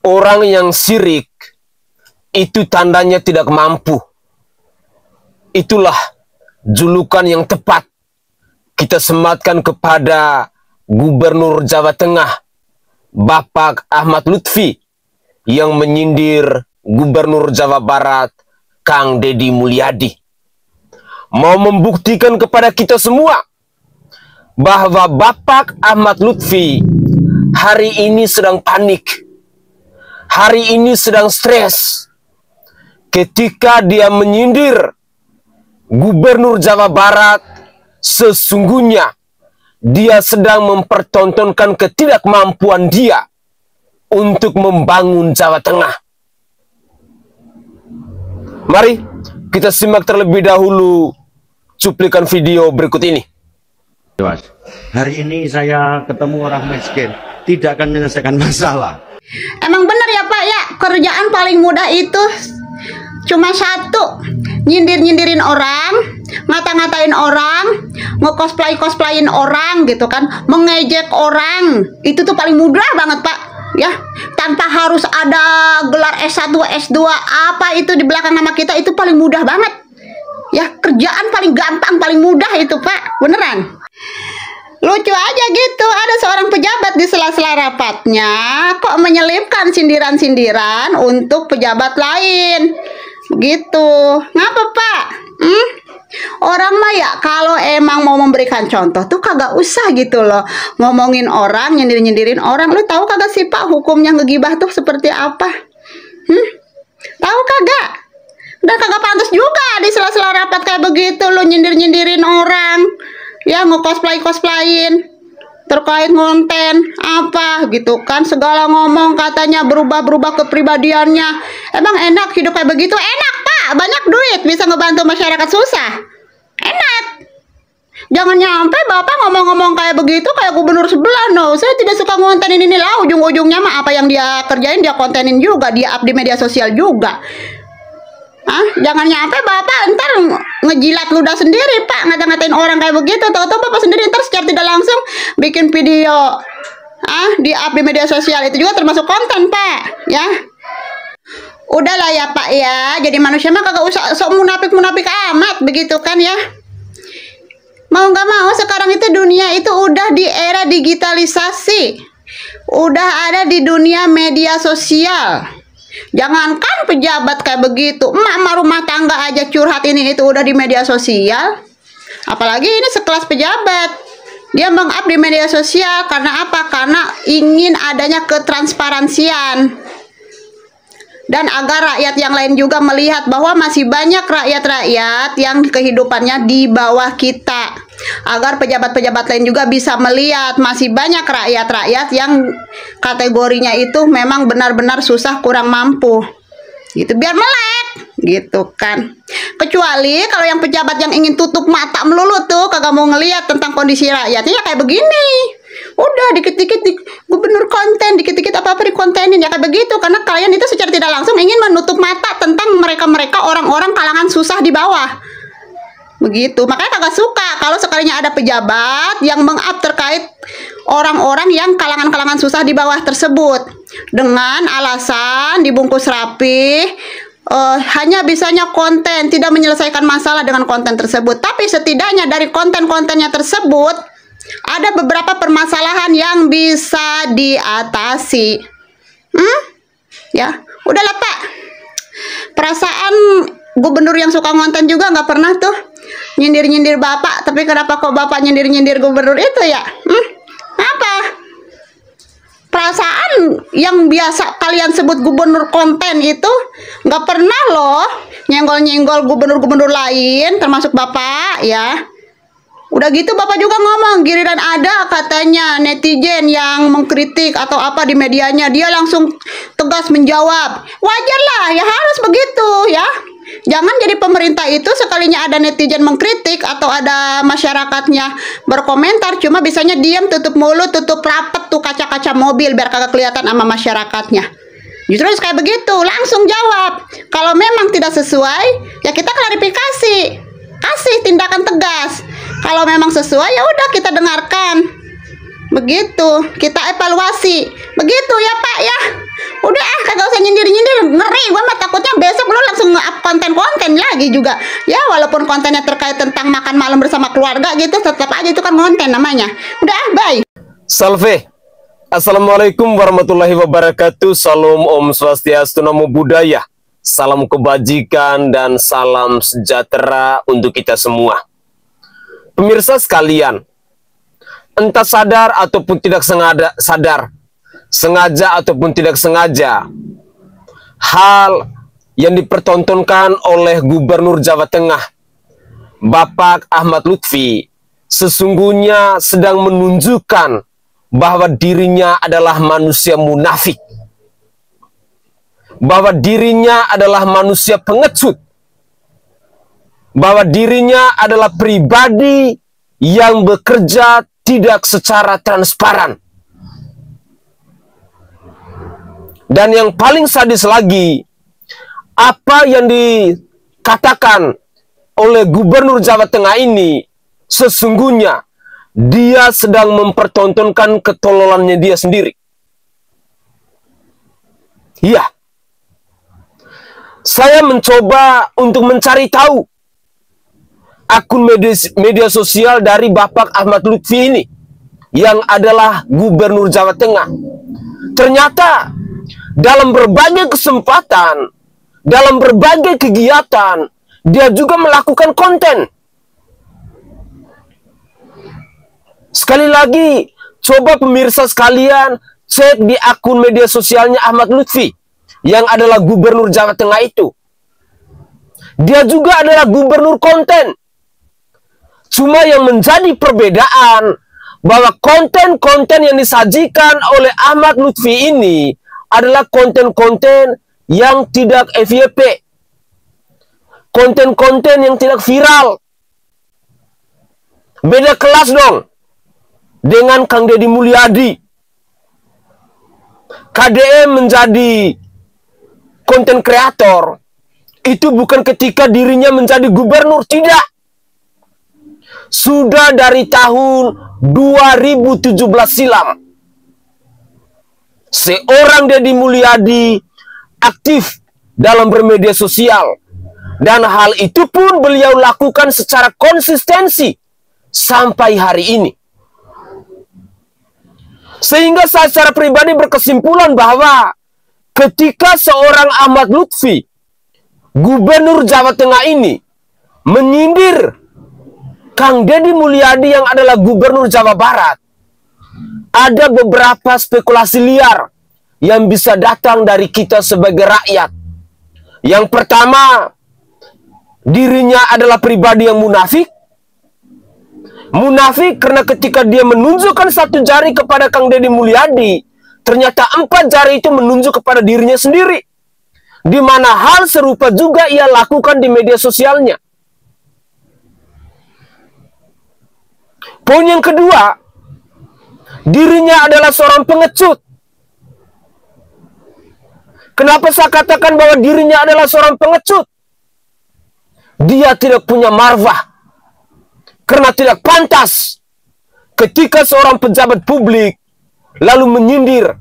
Orang yang syirik itu tandanya tidak mampu. Itulah julukan yang tepat kita sematkan kepada Gubernur Jawa Tengah, Bapak Ahmad Lutfi, yang menyindir Gubernur Jawa Barat, Kang Deddy Mulyadi. Mau membuktikan kepada kita semua bahwa Bapak Ahmad Lutfi hari ini sedang panik, hari ini sedang stres, ketika dia menyindir Gubernur Jawa Barat. Sesungguhnya dia sedang mempertontonkan ketidakmampuan dia untuk membangun Jawa Tengah. Mari kita simak terlebih dahulu cuplikan video berikut ini. Hari ini saya ketemu orang miskin, tidak akan menyelesaikan masalah. Emang benar ya Pak ya, kerjaan paling mudah itu cuma satu, nyindir-nyindirin orang, ngata-ngatain orang, nge-cosplayin orang gitu kan, mengejek orang. Itu tuh paling mudah banget Pak ya, tanpa harus ada gelar S1, S2 apa itu di belakang nama kita. Itu paling mudah banget ya, kerjaan paling gampang, paling mudah itu Pak, beneran. Lucu aja gitu, ada seorang pejabat di sela-sela rapatnya kok menyelipkan sindiran-sindiran untuk pejabat lain. Begitu. Ngapa Pak? Orang mah ya kalau emang mau memberikan contoh tuh kagak usah gitu loh ngomongin orang, nyindir-nyindirin orang. Lu tahu kagak sih Pak hukumnya ngegibah tuh seperti apa? Tahu kagak? Dan kagak pantas juga di sela-sela rapat kayak begitu lu nyindir-nyindirin orang. Ya nge-cosplayin terkait konten apa gitu kan, segala ngomong katanya berubah-berubah kepribadiannya. Emang enak hidup kayak begitu? Enak Pak, banyak duit, bisa ngebantu masyarakat susah, enak. Jangan nyampe Bapak ngomong-ngomong kayak begitu kayak gubernur sebelah. No, saya tidak suka ngontenin ini lah, ujung-ujungnya mah apa yang dia kerjain dia kontenin juga, dia up di media sosial juga. Jangan nyampe Bapak ntar ngejilat ludah sendiri Pak, ngata-ngatain orang kayak begitu. Tahu-tahu Bapak sendiri ntar secara tidak langsung bikin video di up di media sosial. Itu juga termasuk konten Pak ya. Udahlah ya Pak ya, jadi manusia mah kagak usah sok munafik-munafik amat begitu kan ya. Mau nggak mau sekarang itu dunia itu udah di era digitalisasi, udah ada di dunia media sosial. Jangankan pejabat kayak begitu, emak-emak rumah tangga aja curhat ini itu udah di media sosial. Apalagi ini sekelas pejabat, dia meng-up di media sosial. Karena apa? Karena ingin adanya ketransparansian, dan agar rakyat yang lain juga melihat bahwa masih banyak rakyat-rakyat yang kehidupannya di bawah kita. Agar pejabat-pejabat lain juga bisa melihat masih banyak rakyat-rakyat yang kategorinya itu memang benar-benar susah, kurang mampu gitu, biar melek gitu kan. Kecuali kalau yang pejabat yang ingin tutup mata melulu tuh, kagak mau ngelihat tentang kondisi rakyatnya ya kayak begini. Udah dikit-dikit gubernur konten, dikit-dikit apa-apa dikontenin ya kayak begitu. Karena kalian itu secara tidak langsung ingin menutup mata tentang mereka-mereka orang-orang kalangan susah di bawah. Begitu, makanya kagak suka kalau sekalinya ada pejabat yang meng-up terkait orang-orang yang kalangan-kalangan susah di bawah tersebut dengan alasan dibungkus rapi, hanya bisanya konten, tidak menyelesaikan masalah dengan konten tersebut. Tapi setidaknya dari konten-kontennya tersebut ada beberapa permasalahan yang bisa diatasi. Ya, udahlah Pak. Perasaan gubernur yang suka ngonten juga nggak pernah tuh nyindir-nyindir Bapak. Tapi kenapa kok Bapak nyindir-nyindir gubernur itu ya? Apa? Perasaan yang biasa kalian sebut gubernur konten itu nggak pernah loh nyenggol-nyenggol gubernur-gubernur lain, termasuk Bapak ya. Udah gitu Bapak juga ngomong, giliran ada katanya netizen yang mengkritik atau apa di medianya, dia langsung tegas menjawab. Wajar lah, ya harus begitu ya. Jangan jadi pemerintah itu sekalinya ada netizen mengkritik atau ada masyarakatnya berkomentar, cuma bisanya diam, tutup mulut, tutup rapet tuh kaca-kaca mobil biar kagak kelihatan sama masyarakatnya. Justru kayak begitu, langsung jawab. Kalau memang tidak sesuai, ya kita klarifikasi, kasih tindakan tegas. Kalau memang sesuai, ya udah kita dengarkan. Begitu, kita evaluasi. Begitu ya Pak ya. Udah kagak usah nyindir-nyindir, ngeri gue mah, takutnya besok lu langsung nge-up konten-konten lagi juga. Ya walaupun kontennya terkait tentang makan malam bersama keluarga gitu, tetap aja itu kan konten namanya. Udah, bye. Salve. Assalamualaikum warahmatullahi wabarakatuh. Salam Om Swastiastu, Namo Buddhaya. Salam kebajikan dan salam sejahtera untuk kita semua. Pemirsa sekalian, entah sadar ataupun tidak sengaja ataupun tidak sengaja, hal yang dipertontonkan oleh Gubernur Jawa Tengah, Bapak Ahmad Lutfi, sesungguhnya sedang menunjukkan bahwa dirinya adalah manusia munafik, bahwa dirinya adalah manusia pengecut, bahwa dirinya adalah pribadi yang bekerja tidak secara transparan. Dan yang paling sadis lagi, apa yang dikatakan oleh Gubernur Jawa Tengah ini, sesungguhnya dia sedang mempertontonkan ketololannya dia sendiri. Iya. Saya mencoba untuk mencari tahu akun media sosial dari Bapak Ahmad Lutfi ini, yang adalah Gubernur Jawa Tengah. Ternyata dalam berbagai kesempatan, dalam berbagai kegiatan, dia juga melakukan konten. Sekali lagi, coba pemirsa sekalian cek di akun media sosialnya Ahmad Lutfi, yang adalah Gubernur Jawa Tengah itu. Dia juga adalah gubernur konten. Cuma yang menjadi perbedaan, bahwa konten-konten yang disajikan oleh Ahmad Lutfi ini adalah konten-konten yang tidak FYP. Konten-konten yang tidak viral. Beda kelas dong dengan Kang Deddy Mulyadi. KDM menjadi konten kreator itu bukan ketika dirinya menjadi gubernur, tidak. Sudah dari tahun 2017 silam, seorang Deddy Mulyadi aktif dalam bermedia sosial, dan hal itu pun beliau lakukan secara konsistensi sampai hari ini. Sehingga saya secara pribadi berkesimpulan bahwa ketika seorang Ahmad Lutfi, Gubernur Jawa Tengah ini, menyindir Kang Deddy Mulyadi yang adalah Gubernur Jawa Barat, ada beberapa spekulasi liar yang bisa datang dari kita sebagai rakyat. Yang pertama, dirinya adalah pribadi yang munafik. Munafik karena ketika dia menunjukkan satu jari kepada Kang Deddy Mulyadi, ternyata 4 jari itu menunjuk kepada dirinya sendiri. Di mana hal serupa juga ia lakukan di media sosialnya. Poin yang kedua, dirinya adalah seorang pengecut. Kenapa saya katakan bahwa dirinya adalah seorang pengecut? Dia tidak punya marwah. Karena tidak pantas ketika seorang pejabat publik lalu menyindir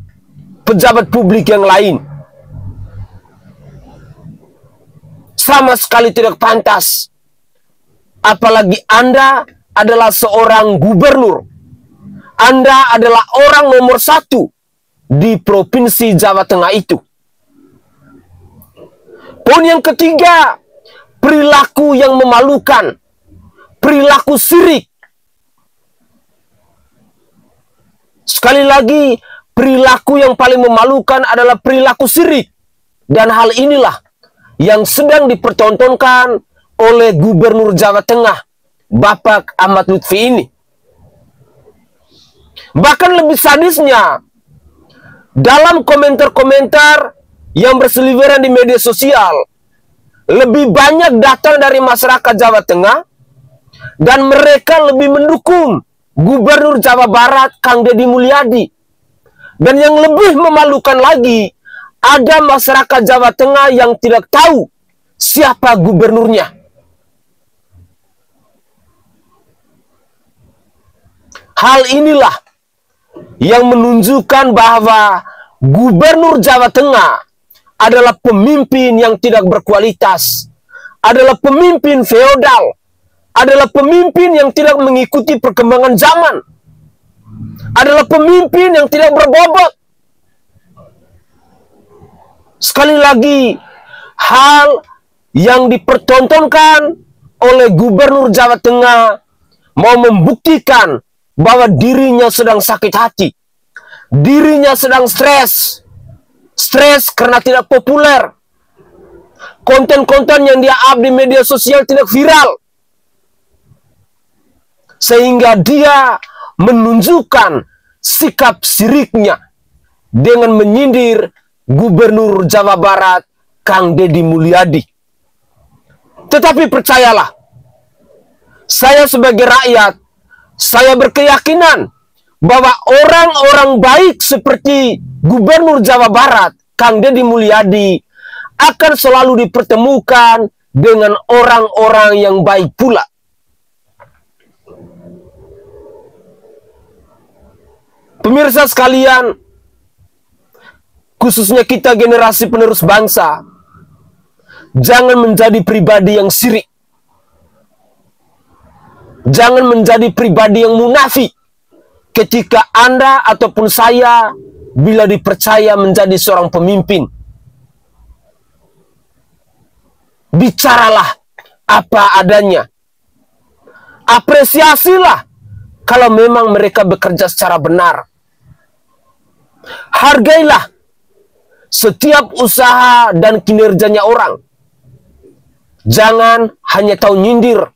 pejabat publik yang lain. Sama sekali tidak pantas. Apalagi Anda adalah seorang gubernur. Anda adalah orang nomor 1 di Provinsi Jawa Tengah itu. Poin yang ketiga, perilaku yang memalukan. Perilaku syirik. Sekali lagi, perilaku yang paling memalukan adalah perilaku syirik. Dan hal inilah yang sedang dipertontonkan oleh Gubernur Jawa Tengah, Bapak Ahmad Lutfi ini. Bahkan lebih sadisnya, dalam komentar-komentar yang berseliweran di media sosial, lebih banyak datang dari masyarakat Jawa Tengah, dan mereka lebih mendukung Gubernur Jawa Barat, Kang Deddy Mulyadi. Dan yang lebih memalukan lagi, ada masyarakat Jawa Tengah yang tidak tahu siapa gubernurnya. Hal inilah yang menunjukkan bahwa Gubernur Jawa Tengah adalah pemimpin yang tidak berkualitas, adalah pemimpin feodal, adalah pemimpin yang tidak mengikuti perkembangan zaman, adalah pemimpin yang tidak berbobot. Sekali lagi, hal yang dipertontonkan oleh Gubernur Jawa Tengah mau membuktikan bahwa dirinya sedang sakit hati, dirinya sedang stres karena tidak populer, konten-konten yang dia up di media sosial tidak viral, sehingga dia menunjukkan sikap siriknya dengan menyindir Gubernur Jawa Barat Kang Deddy Mulyadi. Tetapi percayalah, saya sebagai rakyat, saya berkeyakinan bahwa orang-orang baik seperti Gubernur Jawa Barat Kang Deddy Mulyadi akan selalu dipertemukan dengan orang-orang yang baik pula. Pemirsa sekalian, khususnya kita generasi penerus bangsa, jangan menjadi pribadi yang sirik. Jangan menjadi pribadi yang munafik ketika Anda ataupun saya bila dipercaya menjadi seorang pemimpin. Bicaralah apa adanya. Apresiasilah kalau memang mereka bekerja secara benar. Hargailah setiap usaha dan kinerjanya orang. Jangan hanya tahu nyindir.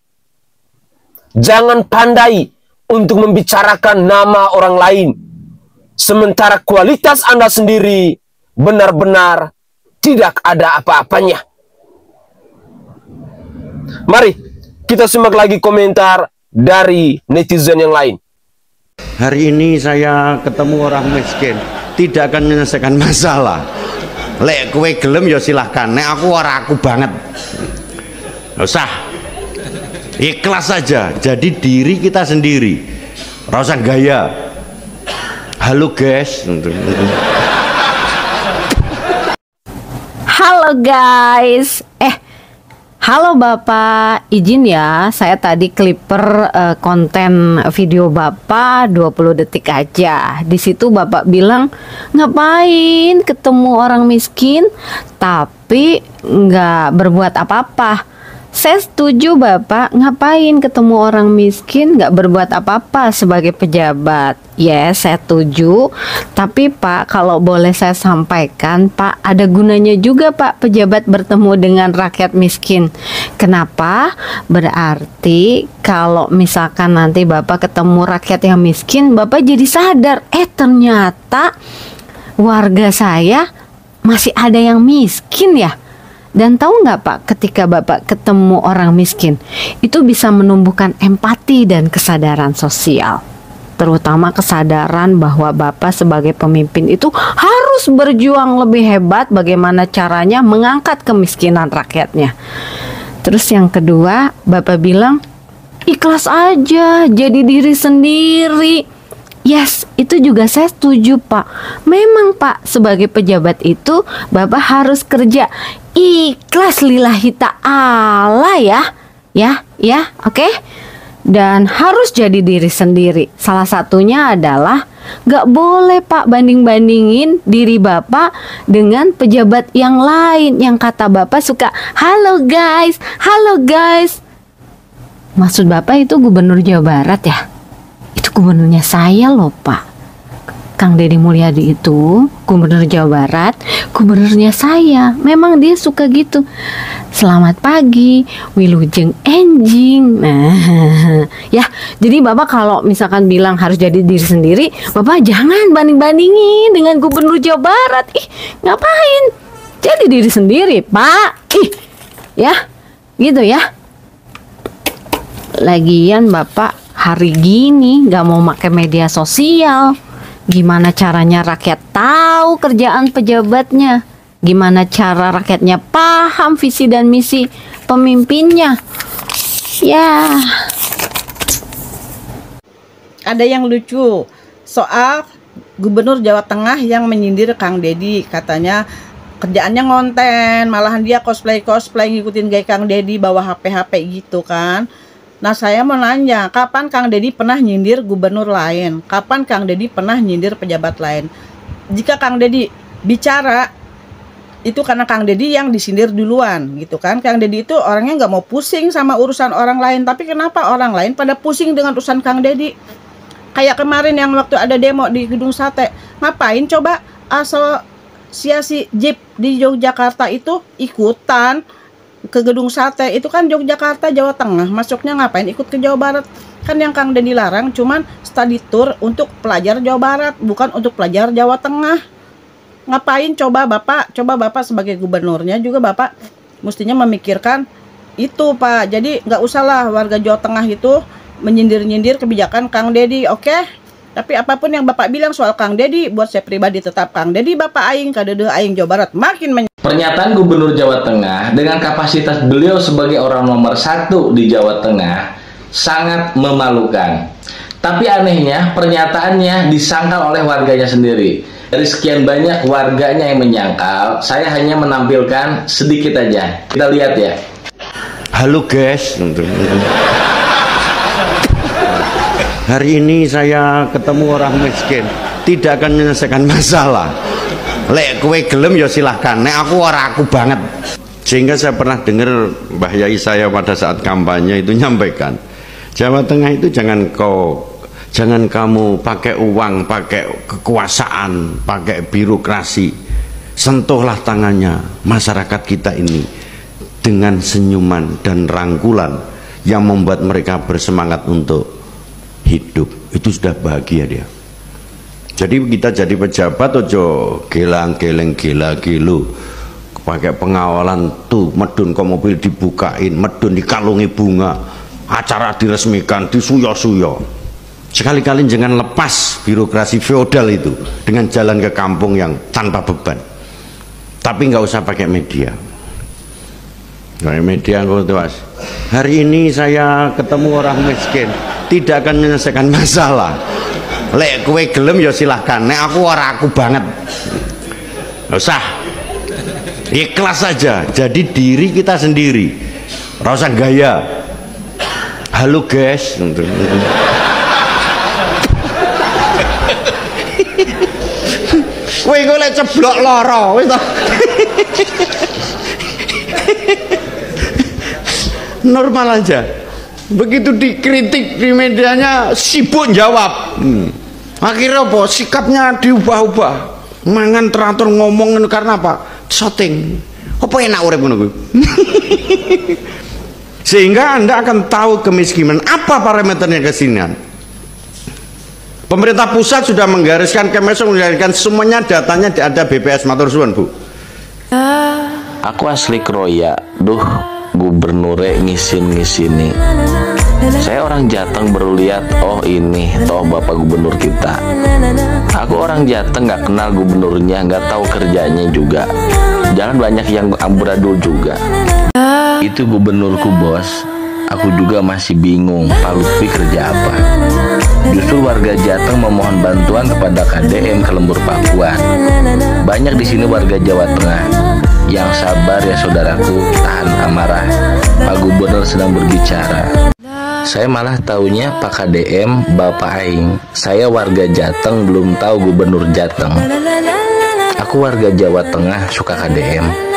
Jangan pandai untuk membicarakan nama orang lain, sementara kualitas Anda sendiri benar-benar tidak ada apa-apanya. Mari kita simak lagi komentar dari netizen yang lain. Hari ini saya ketemu orang miskin, tidak akan menyelesaikan masalah. Lek kowe gelem ya silahkan, nek aku ora aku banget. Nggak usah, ikhlas saja, jadi diri kita sendiri, rasa gaya. Halo guys. Halo guys. Halo Bapak, izin ya, saya tadi clipper konten video Bapak 20 detik aja. Di situ Bapak bilang, ngapain ketemu orang miskin tapi nggak berbuat apa-apa. Saya setuju Bapak, ngapain ketemu orang miskin nggak berbuat apa-apa sebagai pejabat. Yes, saya setuju. Tapi Pak, kalau boleh saya sampaikan Pak, ada gunanya juga Pak pejabat bertemu dengan rakyat miskin. Kenapa? Berarti kalau misalkan nanti Bapak ketemu rakyat yang miskin, Bapak jadi sadar, ternyata warga saya masih ada yang miskin ya. Dan tahu nggak Pak, ketika Bapak ketemu orang miskin, itu bisa menumbuhkan empati dan kesadaran sosial. Terutama kesadaran bahwa Bapak sebagai pemimpin itu harus berjuang lebih hebat bagaimana caranya mengangkat kemiskinan rakyatnya. Terus yang kedua, Bapak bilang, ikhlas aja, jadi diri sendiri. Yes, itu juga saya setuju Pak. Memang Pak, sebagai pejabat itu Bapak harus kerja ikhlas lillahi ta'ala ya, oke? Dan harus jadi diri sendiri. Salah satunya adalah gak boleh Pak banding-bandingin diri Bapak dengan pejabat yang lain yang kata Bapak suka halo guys. Maksud Bapak itu Gubernur Jawa Barat ya? Itu gubernurnya saya loh Pak. Kang Deddy Mulyadi itu Gubernur Jawa Barat, gubernurnya saya. Memang dia suka gitu. Selamat pagi, wilujeng enjing. Nah, ya, jadi Bapak kalau misalkan bilang harus jadi diri sendiri, Bapak jangan banding-bandingin dengan Gubernur Jawa Barat. Ngapain? Jadi diri sendiri, Pak. Ya, gitu ya. Lagian Bapak hari gini gak mau pakai media sosial. Gimana caranya rakyat tahu kerjaan pejabatnya? Gimana cara rakyatnya paham visi dan misi pemimpinnya? Ya. Ada yang lucu soal Gubernur Jawa Tengah yang menyindir Kang Deddy, katanya kerjaannya ngonten, malahan dia cosplay ngikutin gaya Kang Deddy bawa HP gitu kan. Nah saya mau nanya, kapan Kang Deddy pernah nyindir gubernur lain? Kapan Kang Deddy pernah nyindir pejabat lain? Jika Kang Deddy bicara, itu karena Kang Deddy yang disindir duluan gitu kan. Kang Deddy itu orangnya nggak mau pusing sama urusan orang lain, tapi kenapa orang lain pada pusing dengan urusan Kang Deddy? Kayak kemarin yang waktu ada demo di Gedung Sate, ngapain coba asosiasi Jeep di Yogyakarta itu ikutan ke Gedung Sate? Itu kan Yogyakarta, Jawa Tengah, masuknya ngapain ikut ke Jawa Barat? Kan yang Kang Deddy larang cuman study tour untuk pelajar Jawa Barat, bukan untuk pelajar Jawa Tengah. Ngapain coba Bapak sebagai gubernurnya juga Bapak mestinya memikirkan itu Pak. Jadi nggak usahlah warga Jawa Tengah itu menyindir-nyindir kebijakan Kang Deddy, oke? Tapi apapun yang Bapak bilang soal Kang Deddy, buat saya pribadi tetap Kang Deddy Bapak aing, kadede aing Jawa Barat makin Pernyataan Gubernur Jawa Tengah dengan kapasitas beliau sebagai orang nomor 1 di Jawa Tengah sangat memalukan. Tapi anehnya pernyataannya disangkal oleh warganya sendiri. Dari sekian banyak warganya yang menyangkal, saya hanya menampilkan sedikit aja. Kita lihat ya. Halo guys, hari ini saya ketemu orang miskin, tidak akan menyelesaikan masalah. Lek kowe gelem ya silahkan, nek aku banget. Sehingga saya pernah dengar Mbah Yai saya pada saat kampanye itu nyampaikan, Jawa Tengah itu jangan kamu pakai uang, pakai kekuasaan, pakai birokrasi. Sentuhlah tangannya masyarakat kita ini dengan senyuman dan rangkulan yang membuat mereka bersemangat untuk hidup. Itu sudah bahagia dia. Jadi kita jadi pejabat ojo gelang-geleng gila-gilu, pakai pengawalan tuh medun kok mobil dibukain, medun dikalungi bunga, acara diresmikan, disuyo-suyo. Sekali-kali jangan lepas birokrasi feodal itu dengan jalan ke kampung yang tanpa beban. Tapi nggak usah pakai media. Media mas. Hari ini saya ketemu orang miskin, tidak akan menyelesaikan masalah. Lek kowe gelem ya silahkan. Nek aku banget. Nggak usah. Ikhlas saja. Jadi diri kita sendiri. Nggak usah gaya. Halo guys. Kowe golek ceblok lara wis to. Normal aja. Begitu dikritik di medianya sibuk jawab. Akhirnya apa? Sikapnya diubah-ubah. Mangan teratur ngomong karena apa? Shooting. Apa enak urip ngono kuwi? Sehingga Anda akan tahu kemiskinan apa parameternya kesinian. Pemerintah pusat sudah menggariskan, Kemensos menggariskan semuanya, datanya ada BPS. Matur suwun Bu. Aku asli Kroya. Duh, gubernure ngisin-ngisini. Saya orang Jateng baru lihat, oh ini toh bapak gubernur kita. Aku orang Jateng nggak kenal gubernurnya, nggak tahu kerjanya juga. Jangan banyak yang amburadul juga. Itu gubernurku bos. Aku juga masih bingung Pak Lutfi kerja apa. Justru warga Jateng memohon bantuan kepada KDM ke Lembur Pakuan. Banyak di sini warga Jawa Tengah. Yang sabar ya saudaraku, tahan amarah. Pak Gubernur sedang berbicara. Saya malah taunya Pak KDM Bapak Aing. Saya warga Jateng belum tahu Gubernur Jateng. Aku warga Jawa Tengah suka KDM.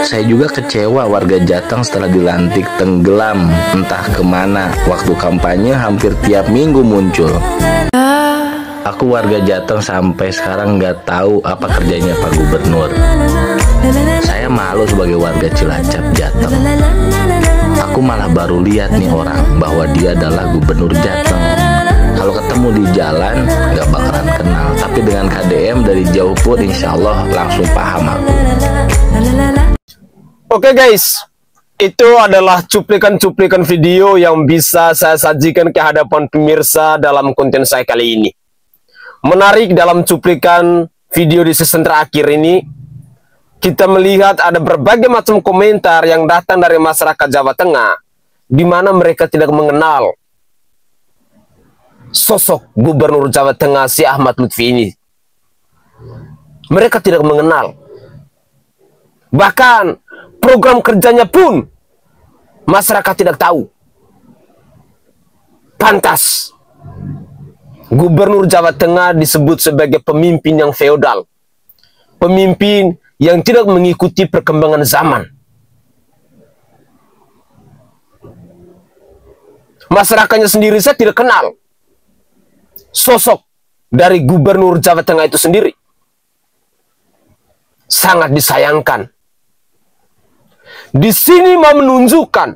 Saya juga kecewa warga Jateng setelah dilantik tenggelam entah kemana. Waktu kampanye hampir tiap minggu muncul. Aku warga Jateng sampai sekarang nggak tahu apa kerjanya Pak Gubernur. Saya malu sebagai warga Cilacap Jateng. Aku malah baru lihat nih orang bahwa dia adalah Gubernur Jateng. Kalau ketemu di jalan nggak bakalan kenal, tapi dengan KDM dari jauh pun insya Allah langsung paham aku. Oke guys, itu adalah cuplikan-cuplikan video yang bisa saya sajikan ke hadapan pemirsa dalam konten saya kali ini. Menarik dalam cuplikan video di season terakhir ini, kita melihat ada berbagai macam komentar yang datang dari masyarakat Jawa Tengah, di mana mereka tidak mengenal sosok Gubernur Jawa Tengah si Ahmad Lutfi ini. Mereka tidak mengenal. Bahkan program kerjanya pun masyarakat tidak tahu. Pantas Gubernur Jawa Tengah disebut sebagai pemimpin yang feodal, pemimpin yang tidak mengikuti perkembangan zaman. Masyarakatnya sendiri saya tidak kenal sosok dari Gubernur Jawa Tengah itu sendiri. Sangat disayangkan. Di sini mau menunjukkan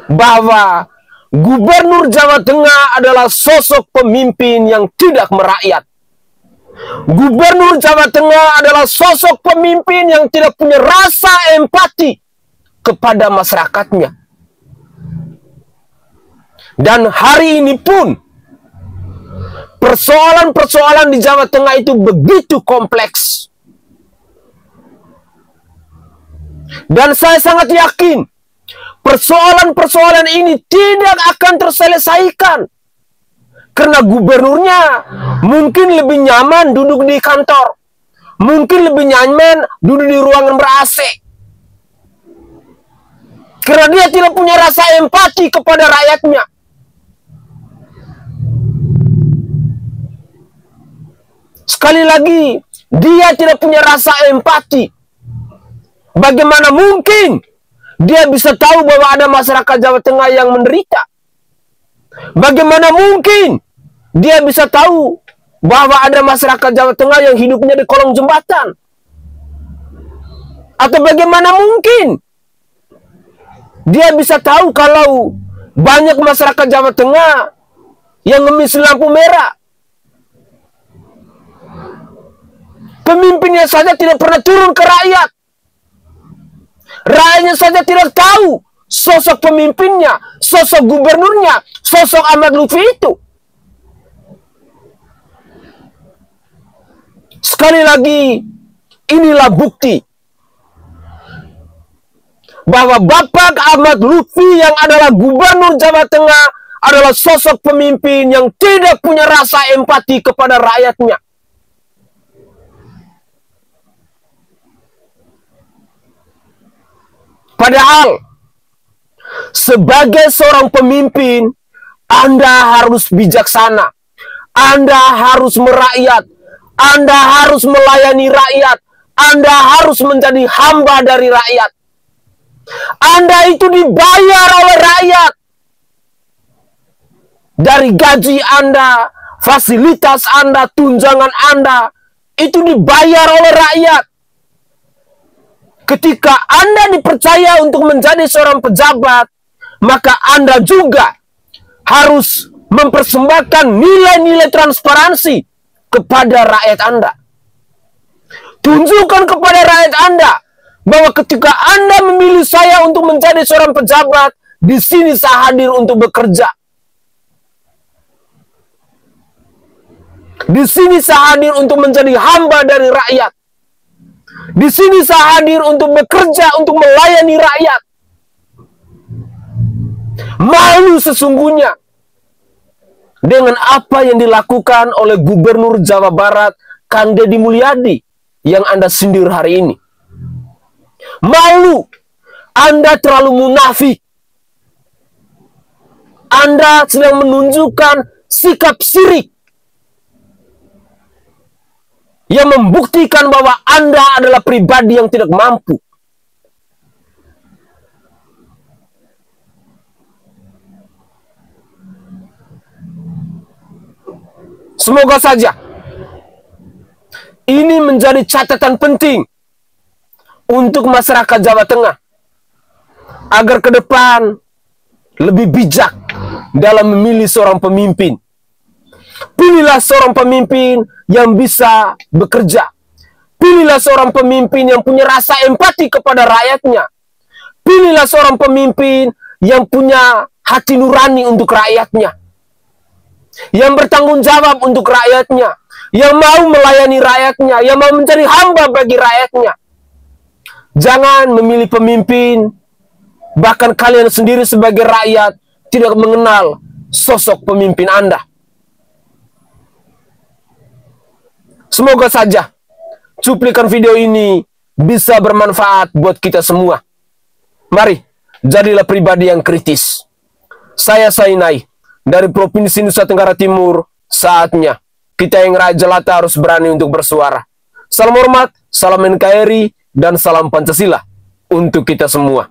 bahwa Gubernur Jawa Tengah adalah sosok pemimpin yang tidak merakyat. Gubernur Jawa Tengah adalah sosok pemimpin yang tidak punya rasa empati kepada masyarakatnya. Dan hari ini pun persoalan-persoalan di Jawa Tengah itu begitu kompleks. Dan saya sangat yakin persoalan-persoalan ini tidak akan terselesaikan. Karena gubernurnya mungkin lebih nyaman duduk di kantor. Mungkin lebih nyaman duduk di ruangan ber-AC. Karena dia tidak punya rasa empati kepada rakyatnya. Sekali lagi, dia tidak punya rasa empati. Bagaimana mungkin dia bisa tahu bahwa ada masyarakat Jawa Tengah yang menderita? Bagaimana mungkin dia bisa tahu bahwa ada masyarakat Jawa Tengah yang hidupnya di kolong jembatan? Atau bagaimana mungkin dia bisa tahu kalau banyak masyarakat Jawa Tengah yang ngemis lampu merah? Pemimpinnya saja tidak pernah turun ke rakyat. Rakyatnya saja tidak tahu sosok pemimpinnya, sosok gubernurnya, sosok Ahmad Lutfi itu. Sekali lagi, inilah bukti bahwa Bapak Ahmad Lutfi yang adalah Gubernur Jawa Tengah adalah sosok pemimpin yang tidak punya rasa empati kepada rakyatnya. Padahal, sebagai seorang pemimpin, Anda harus bijaksana. Anda harus merakyat. Anda harus melayani rakyat. Anda harus menjadi hamba dari rakyat. Anda itu dibayar oleh rakyat. Dari gaji Anda, fasilitas Anda, tunjangan Anda, itu dibayar oleh rakyat. Ketika Anda dipercaya untuk menjadi seorang pejabat, maka Anda juga harus mempersembahkan nilai-nilai transparansi kepada rakyat Anda. Tunjukkan kepada rakyat Anda bahwa ketika Anda memilih saya untuk menjadi seorang pejabat, di sini saya hadir untuk bekerja. Di sini saya hadir untuk menjadi hamba dari rakyat. Di sini saya hadir untuk bekerja, untuk melayani rakyat. Malu sesungguhnya dengan apa yang dilakukan oleh Gubernur Jawa Barat, Kang Deddy Mulyadi, yang Anda sindir hari ini. Malu, Anda terlalu munafik. Anda sedang menunjukkan sikap sirik yang membuktikan bahwa Anda adalah pribadi yang tidak mampu. Semoga saja ini menjadi catatan penting untuk masyarakat Jawa Tengah, agar ke depan lebih bijak dalam memilih seorang pemimpin. Pilihlah seorang pemimpin yang bisa bekerja. Pilihlah seorang pemimpin yang punya rasa empati kepada rakyatnya. Pilihlah seorang pemimpin yang punya hati nurani untuk rakyatnya. Yang bertanggung jawab untuk rakyatnya. Yang mau melayani rakyatnya. Yang mau menjadi hamba bagi rakyatnya. Jangan memilih pemimpin, bahkan kalian sendiri sebagai rakyat tidak mengenal sosok pemimpin Anda. Semoga saja cuplikan video ini bisa bermanfaat buat kita semua. Mari, jadilah pribadi yang kritis. Saya Sainai, dari Provinsi Nusa Tenggara Timur. Saatnya kita yang rakyat jelata harus berani untuk bersuara. Salam hormat, salam NKRI, dan salam Pancasila untuk kita semua.